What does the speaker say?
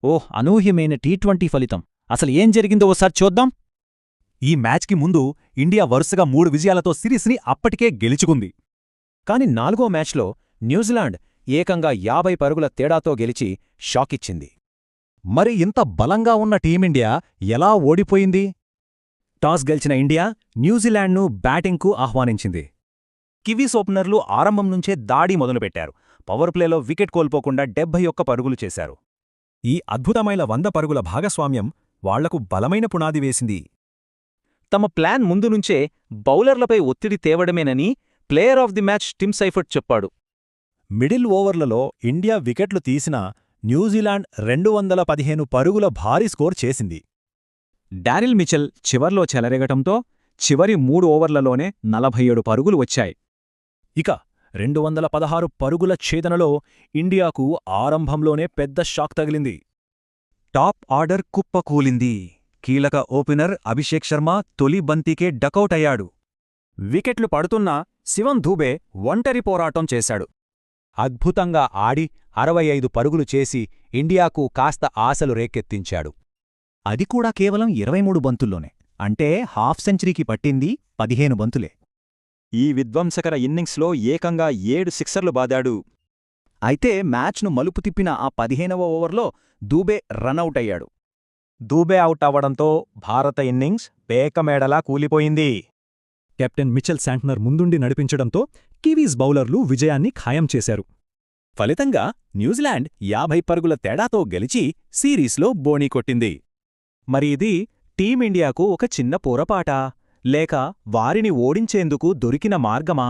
ఓహ్, అనూహ్యమైన టీ20 ఫలితం. అసలు ఏం జరిగిందో ఓసారి చూద్దాం. ఈ మ్యాచ్కి ముందు ఇండియా వరుసగా 3 విజయాలతో సిరీస్ని అప్పటికే గెలుచుకుంది. కాని 4వ మ్యాచ్లో న్యూజిలాండ్ ఏకంగా 50 పరుగుల తేడాతో గెలిచి షాకిచ్చింది. మరి ఇంత బలంగా ఉన్న టీమిండియా ఎలా ఓడిపోయింది? టాస్ గెలిచిన ఇండియా న్యూజిలాండ్ను బ్యాటింగ్కు ఆహ్వానించింది. కివీస్ ఓపెనర్లు ఆరంభం నుంచే దాడి మొదలుపెట్టారు. పవర్ ప్లేలో వికెట్ కోల్పోకుండా 71 పరుగులు చేశారు. ఈ అద్భుతమైన 100 పరుగుల భాగస్వామ్యం వాళ్లకు బలమైన పునాది వేసింది. తమ ప్లాన్ ముందునుంచే బౌలర్లపై ఒత్తిడి తేవడమేనని player of the match Tim Seifert చెప్పాడు. మిడిల్ ఓవర్లలో ఇండియా వికెట్లు తీసినా న్యూజిలాండ్ 215 పరుగుల భారీ స్కోర్ చేసింది. డారిల్ మిచెల్ చివర్లో చెలరేగటంతో చివరి 3 ఓవర్లలోనే 47 పరుగులు వచ్చాయి. ఇక 216 పరుగుల ఛేదనలో ఇండియాకు ఆరంభంలోనే పెద్ద షాక్ తగిలింది. టాప్ ఆర్డర్ కుప్పకూలింది. కీలక ఓపెనర్ అభిషేక్ శర్మ తొలి బంతికే డకౌట్ అయ్యాడు. వికెట్లు పడుతున్నా శివం దూబే ఒంటరి పోరాటం చేశాడు. అద్భుతంగా ఆడి 65 పరుగులు చేసి ఇండియాకు కాస్త ఆశలు రేకెత్తించాడు. అది కూడా కేవలం 23 బంతుల్లోనే. అంటే హాఫ్ సెంచరీకి పట్టింది 15 బంతులే. ఈ విధ్వంసకర ఇన్నింగ్స్లో ఏకంగా 7 సిక్సర్లు బాదాడు. అయితే మ్యాచ్ను మలుపు తిప్పిన ఆ 15వ ఓవర్లో దూబే రనౌట్ అయ్యాడు. దూబే అవుట్ అవ్వడంతో భారత ఇన్నింగ్స్ పేకమేడలా కూలిపోయింది. కెప్టెన్ మిచెల్ శాంట్నర్ ముందుండి నడిపించడంతో కివీస్ బౌలర్లు విజయాన్ని ఖాయం చేశారు. ఫలితంగా న్యూజిలాండ్ 50 పరుగుల తేడాతో గెలిచి సిరీస్లో బోణీ కొట్టింది. మరి ఇది టీమిండియాకు ఒక చిన్న పొరపాటా, లేక వారిని ఓడించేందుకు దొరికిన మార్గమా?